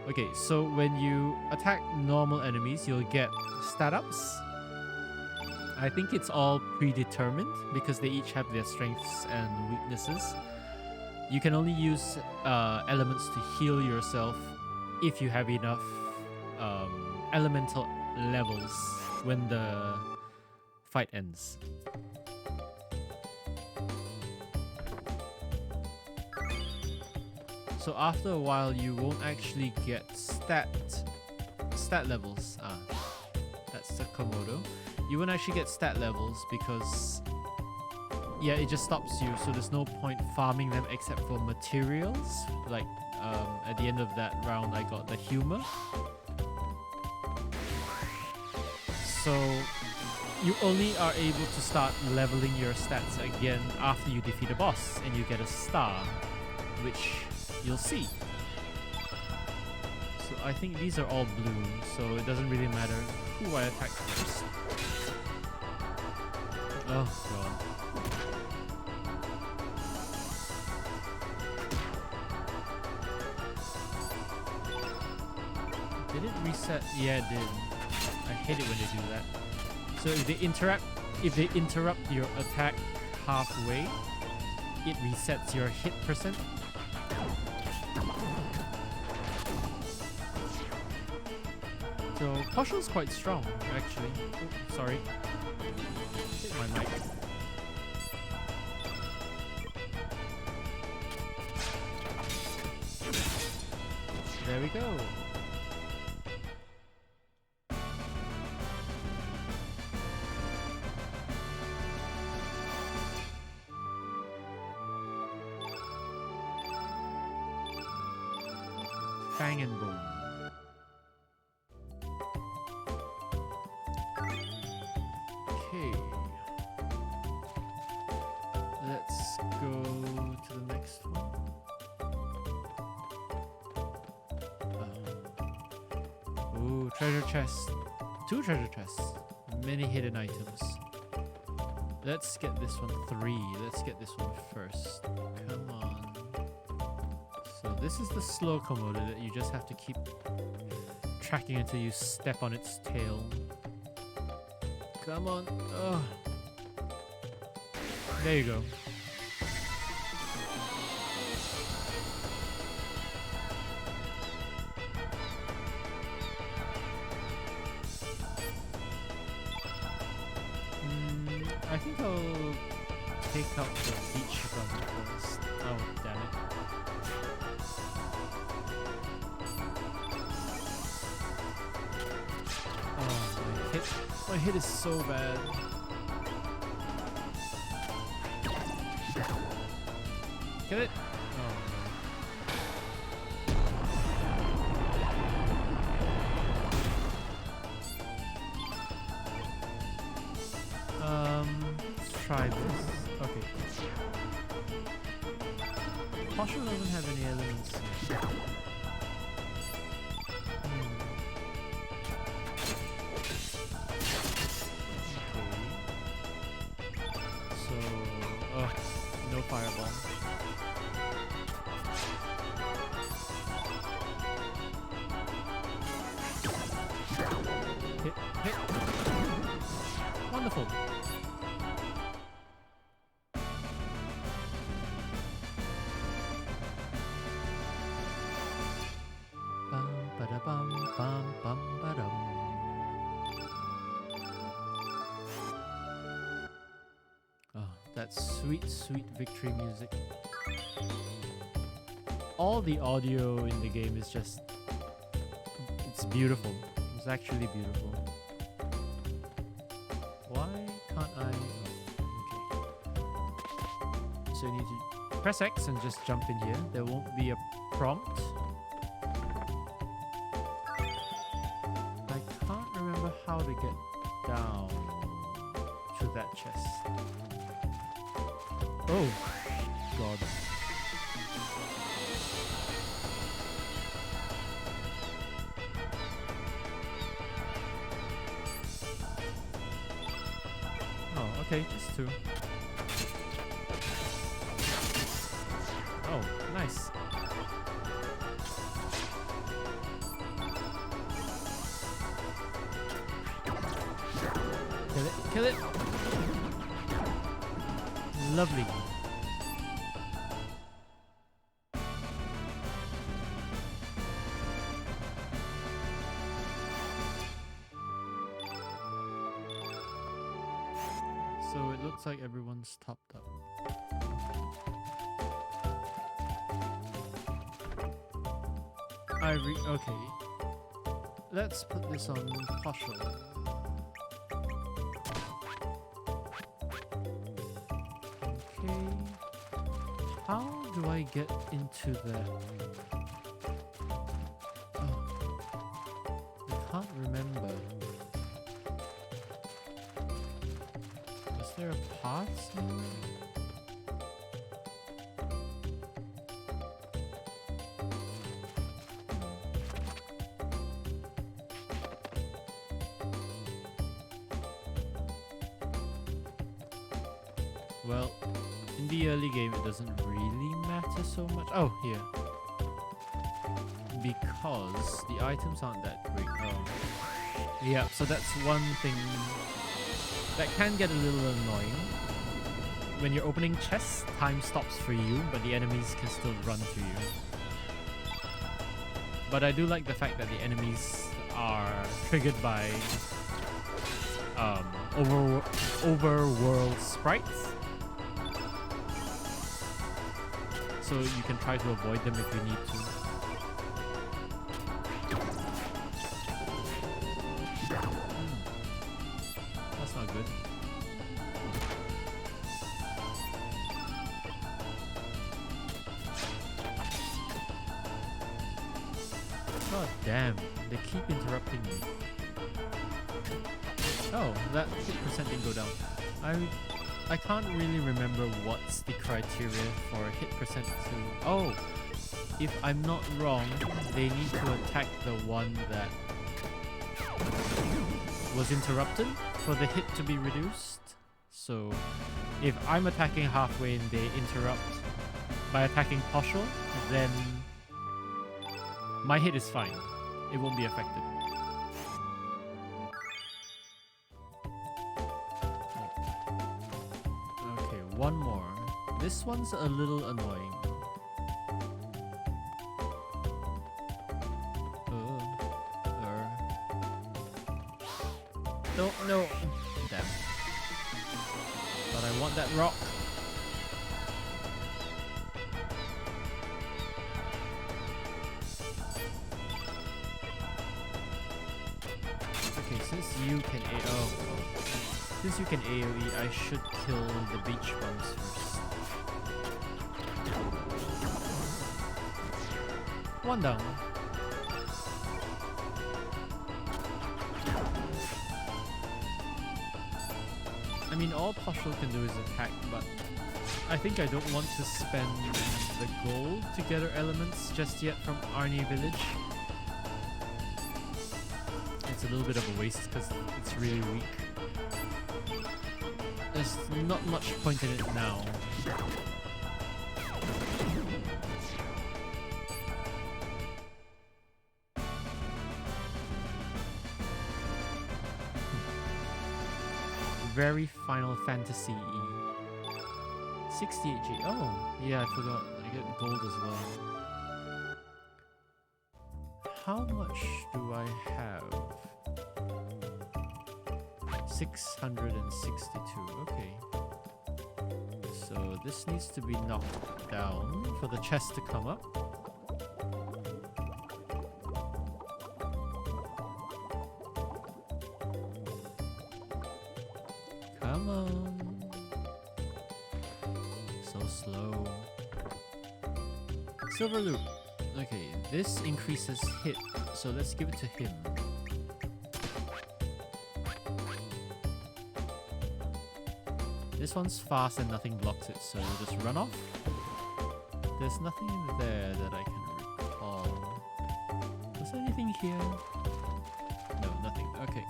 Okay, so when you attack normal enemies, you'll get stat ups. I think it's all predetermined because they each have their strengths and weaknesses. You can only use elements to heal yourself if you have enough elemental levels when the fight ends. So after a while, you won't actually get stat levels. That's the Komodo. You won't actually get stat levels because, yeah, it just stops you. So there's no point farming them except for materials. Like at the end of that round, I got the humor. So you only are able to start leveling your stats again after you defeat a boss and you get a star, which you'll see. So I think these are all blue, so it doesn't really matter who I attack first. Oh god. Did it reset? Yeah, it did. I hate it when they do that. So if they interrupt your attack halfway, it resets your hit percent. So Partial's quite strong, actually. Oh, sorry. Hit my mic. There we go. Fang and Bone. Okay. Let's go to the next one. Ooh, treasure chest. 2 treasure chests. Many hidden items. Let's get this one 3. Let's get this one first. Come on. this is the slow Komodo that you just have to keep tracking until you step on its tail. Come on. Oh. There you go. I think I'll take out the beach gun first. Oh, damn it. Oh, my hit is so bad. Kill it? Oh no. Let's try this. Okay. Partial doesn't have any elements. No fireball. Hit. Wonderful. Bum ba bum bum bum ba dum. That sweet, sweet victory music. All the audio in the game is just... it's beautiful. It's actually beautiful. Why can't I... okay. So you need to press X and just jump in here. There won't be a prompt. I can't remember how to get down to that chest. Oh, God. Oh, okay, just two. Oh, nice. Kill it, kill it. Lovely. So it looks like everyone's topped up. Okay. Let's put this on partial. Okay. How do I get into that? Oh. I can't remember. Is there a path somewhere? Well, in the early game it doesn't really matter so much. Oh, here. Because the items aren't that great. Oh. Yeah, so that's one thing that can get a little annoying. When you're opening chests, time stops for you, but the enemies can still run to you. But I do like the fact that the enemies are triggered by overworld sprites. So you can try to avoid them if you need to. That's not good. God damn, they keep interrupting me. Oh, that hit percent didn't go down. I can't really remember what's the criteria for hit percent to... Oh! If I'm not wrong, they need to attack the one that was interrupted for the hit to be reduced. So, if I'm attacking halfway and they interrupt by attacking partial, then My hit is fine. It won't be affected. Okay, one more. This one's a little annoying. No, no. Damn. But I want that rock. Okay, since you can since you can AoE, I should kill the beach ones first. One down. I mean, all Poshul can do is attack, but I think I don't want to spend the gold to gather elements just yet from Arni village. It's a little bit of a waste because it's really weak. There's not much point in it now. Very Final Fantasy 68G. Oh, yeah, I forgot. I get gold as well. How much do I have? 662. Okay. So this needs to be knocked down for the chest to come up. Come on. So slow. Silver loop. Okay, this increases hit, so let's give it to him. This one's fast and nothing blocks it, so we'll just run off. There's nothing in there that I can recall. Was there anything here? No, nothing. Okay.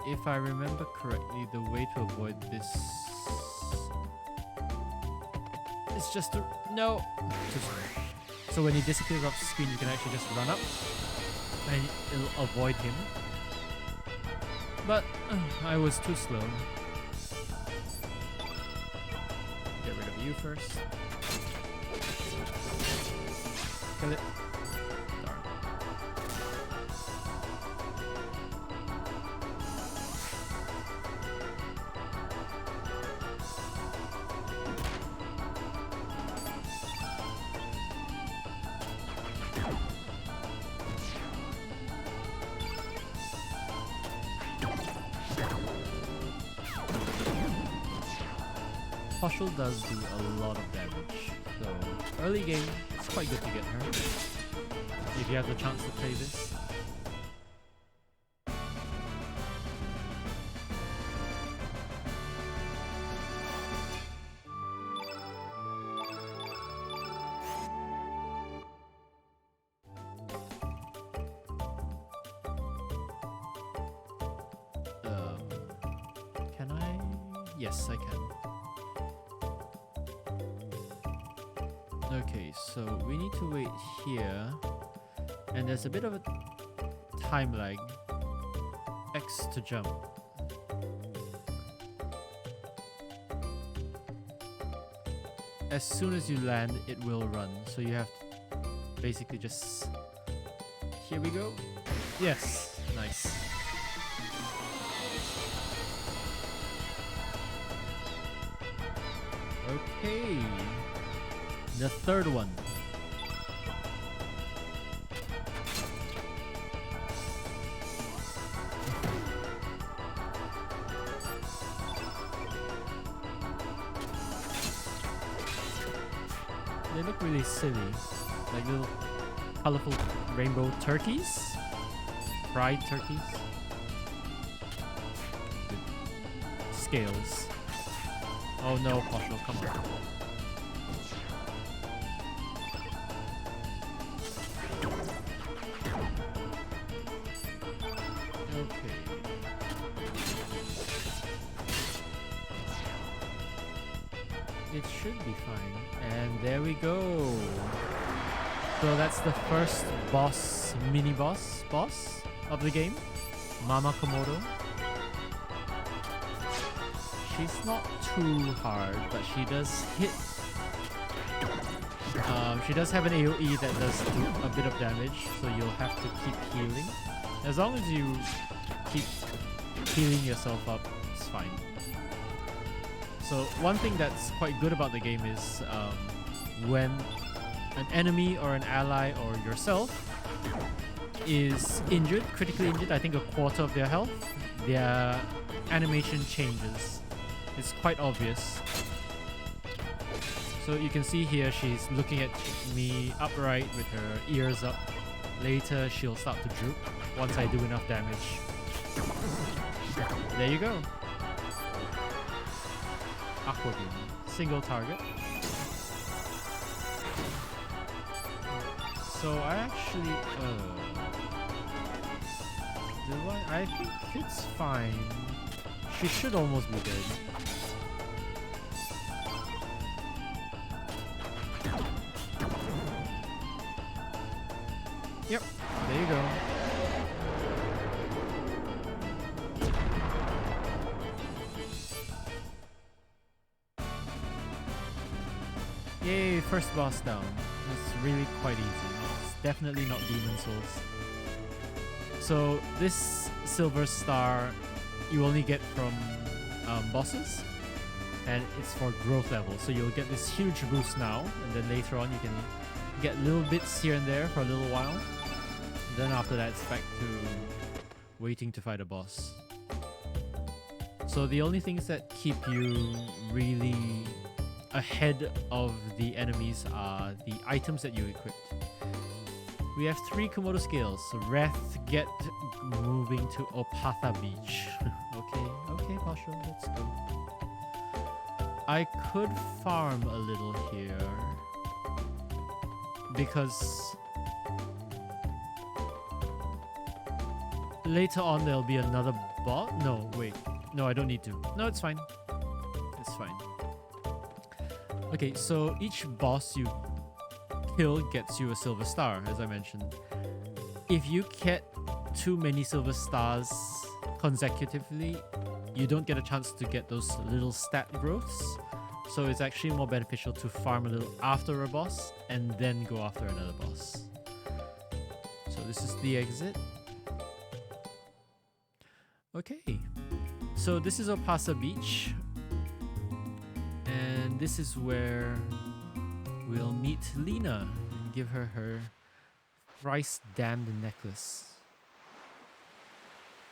If I remember correctly, the way to avoid this is just to... No! So when he disappears off the screen, you can actually just run up and it'll avoid him. But I was too slow. Get rid of you first. Kill it. Darn. Poshul does do a lot of damage, so early game, it's quite good to get her. If you have the chance to play this. Can I? Yes, I can. Okay, so we need to wait here, and there's a bit of a time lag. X to jump. As soon as you land, it will run, so you have to basically just... Here we go. Yes, nice. Okay. The third one. They look really silly. Like little colorful rainbow turkeys. Fried turkeys. With scales. Oh no, Poshul, come on. It should be fine. And there we go. So that's the first boss, mini-boss, of the game. Mama Komodo. She's not too hard, but she does hit. She does have an AoE that does do a bit of damage, so you'll have to keep healing. As long as you keep healing yourself up, it's fine. So one thing that's quite good about the game is when an enemy or an ally or yourself is injured, critically injured, I think a quarter of their health, their animation changes. It's quite obvious. So you can see here she's looking at me upright with her ears up. Later she'll start to droop once I do enough damage. There you go. Aqua Beam. Single target. So I actually I think it's fine. She should almost be dead. Yep, there you go. Yay, first boss down. It's really quite easy. It's definitely not Demon Souls. So this silver star you only get from bosses, and it's for growth level. So you'll get this huge boost now, and then later on you can get little bits here and there for a little while. Then after that it's back to waiting to fight a boss. So the only things that keep you really ahead of the enemies are the items that you equipped. We have 3 Komodo scales. Wrath, get moving to Opatha Beach. Okay, Partial, let's go. I could farm a little here because later on there'll be another boss. No, wait. No, I don't need to. No, it's fine. It's fine. Okay, so each boss you kill gets you a silver star, as I mentioned. If you get too many silver stars consecutively, you don't get a chance to get those little stat growths. So it's actually more beneficial to farm a little after a boss and then go after another boss. So this is the exit. Okay, so this is Opatha Beach. And this is where we'll meet Lena and give her her thrice damned necklace.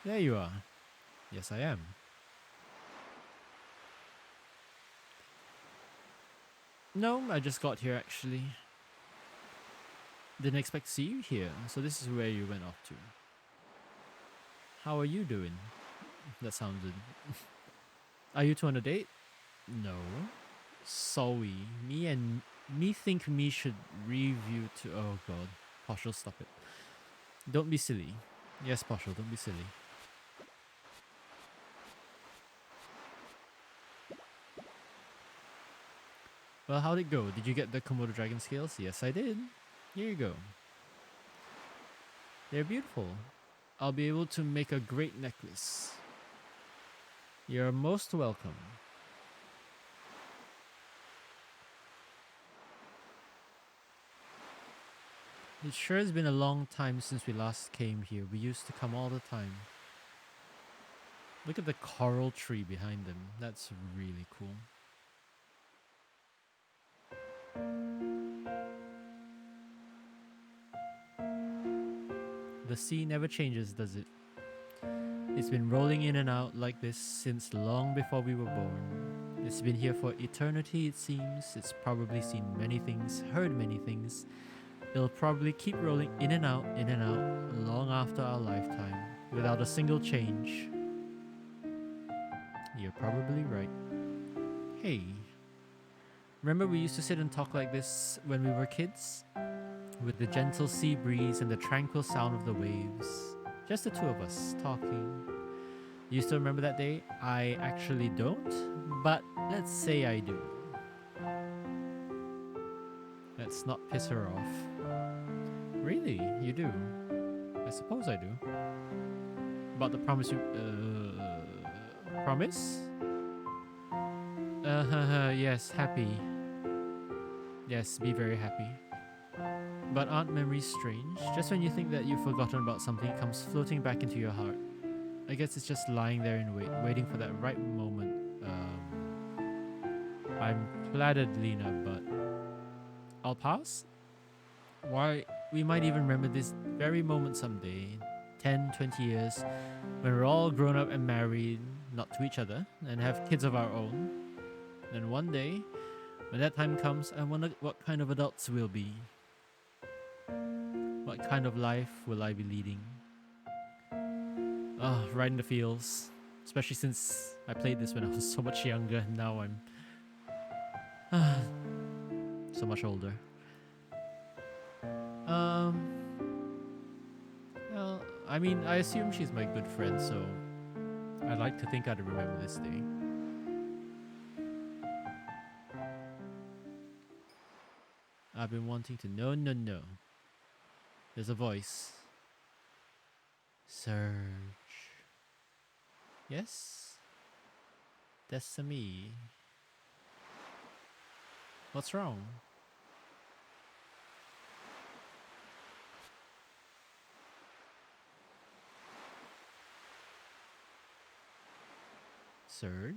There you are. Yes, I am. No, I just got here actually. Didn't expect to see you here, so this is where you went off to. How are you doing? That sounded... Are you two on a date? No. Sorry. Me think me should review to... Oh god. Partial, stop it. Don't be silly. Yes, Partial, don't be silly. Well, how'd it go? Did you get the Komodo dragon scales? Yes, I did. Here you go. They're beautiful. I'll be able to make a great necklace. You're most welcome. It sure has been a long time since we last came here. We used to come all the time. Look at the coral tree behind them. That's really cool. The sea never changes, does it? It's been rolling in and out like this since long before we were born. It's been here for eternity, it seems. It's probably seen many things, heard many things. It'll probably keep rolling in and out, long after our lifetime, without a single change. You're probably right. Hey, remember we used to sit and talk like this when we were kids? With the gentle sea breeze and the tranquil sound of the waves. Just the two of us, talking. You still remember that day? I actually don't, but let's say I do. let's not piss her off. Really? You do? I suppose I do. About the promise you... promise? Yes, happy. Yes, be very happy. But aren't memories strange? Just when you think that you've forgotten about something, it comes floating back into your heart. I guess it's just lying there and waiting for that right moment. I'm flattered, Lena, but I'll pass? Why, we might even remember this very moment someday. 10, 20 years, when we're all grown up and married, not to each other, and have kids of our own. Then one day, when that time comes, I wonder what kind of adults we'll be. What kind of life will I be leading? Oh, right in the feels. Especially since I played this when I was so much younger, and now I'm so much older. Well, I mean, I assume she's my good friend, so I'd like to think I'd remember this day. I've been wanting to know. No. There's a voice. Surge. Yes? That's me. What's wrong? Surge?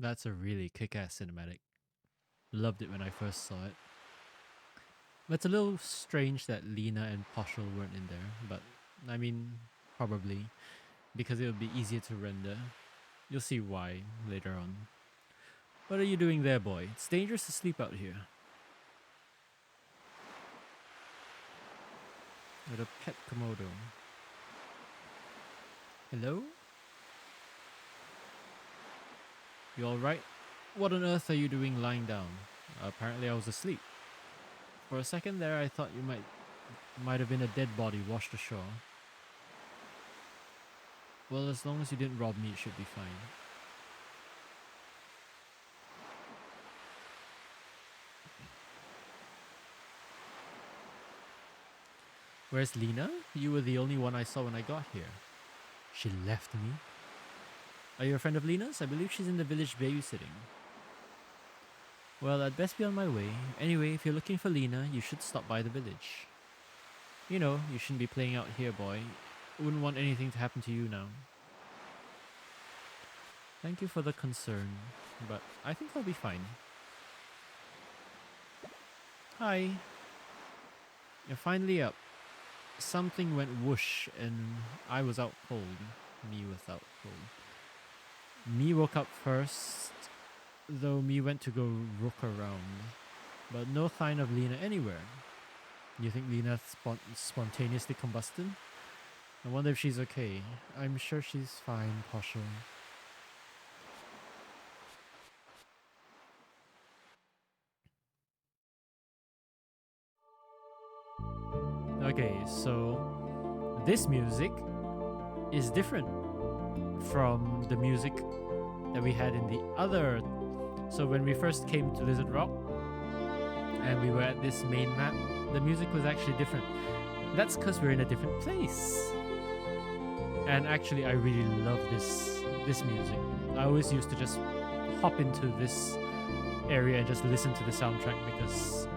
That's a really kick-ass cinematic. Loved it when I first saw it. But it's a little strange that Lena and Poshel weren't in there, but I mean, probably, because it would be easier to render. You'll see why later on. What are you doing there, boy? It's dangerous to sleep out here. With a pet Komodo. Hello? You alright? What on earth are you doing lying down? Apparently I was asleep. For a second there I thought you might have been a dead body washed ashore. Well, as long as you didn't rob me, it should be fine. Where's Lena? You were the only one I saw when I got here. She left me? Are you a friend of Lena's? I believe she's in the village babysitting. Well, I'd best be on my way. Anyway, if you're looking for Lena, you should stop by the village. You know, you shouldn't be playing out here, boy. Wouldn't want anything to happen to you now. Thank you for the concern, but I think I'll be fine. Hi. You're finally up. Something went whoosh and I was out cold. Me was out cold. Me woke up first, though me went to go rook around. But no sign of Lena anywhere. You think Lena spontaneously combusted? I wonder if she's okay. I'm sure she's fine, Poshel. Okay, so this music is different from the music that we had in the other. So when we first came to Lizard Rock and we were at this main map, the music was actually different. That's because we're in a different place. And actually I really love this music. I always used to just hop into this area and just listen to the soundtrack because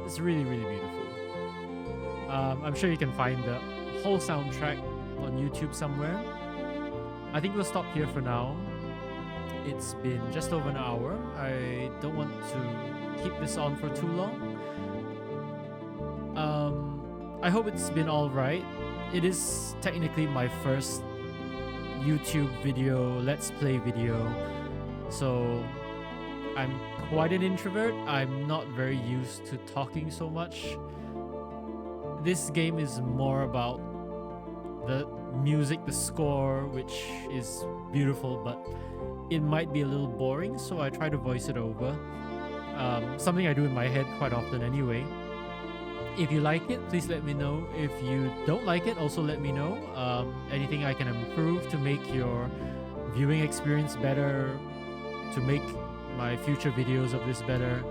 it's really, really beautiful. I'm sure you can find the whole soundtrack on YouTube somewhere. I think we'll stop here for now. It's been just over an hour. I don't want to keep this on for too long. I hope it's been alright. It is technically my first YouTube video, Let's Play video. So I'm quite an introvert. I'm not very used to talking so much. This game is more about the music, the score, which is beautiful, but it might be a little boring, so I try to voice it over. Something I do in my head quite often anyway. If you like it, please let me know. If you don't like it, also let me know. Anything I can improve to make your viewing experience better, to make my future videos of this better.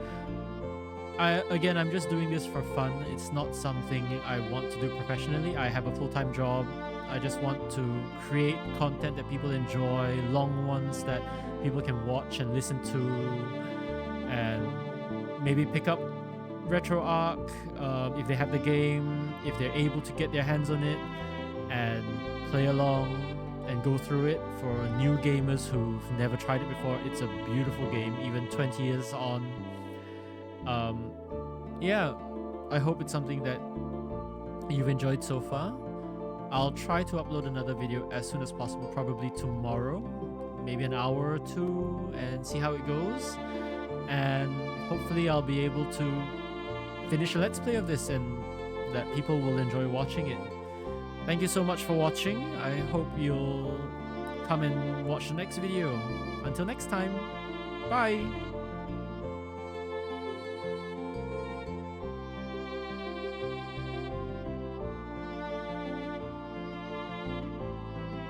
I'm just doing this for fun. It's not something I want to do professionally. I have a full-time job. I just want to create content that people enjoy, long ones that people can watch and listen to, and maybe pick up RetroArch if they have the game, if they're able to get their hands on it, and play along and go through it for new gamers who've never tried it before. It's a beautiful game, even 20 years on. Yeah, I hope it's something that you've enjoyed so far. I'll try to upload another video as soon as possible, probably tomorrow, maybe an hour or two, and see how it goes. And hopefully I'll be able to finish a Let's Play of this and that people will enjoy watching it. Thank you so much for watching. I hope you'll come and watch the next video. Until next time, bye!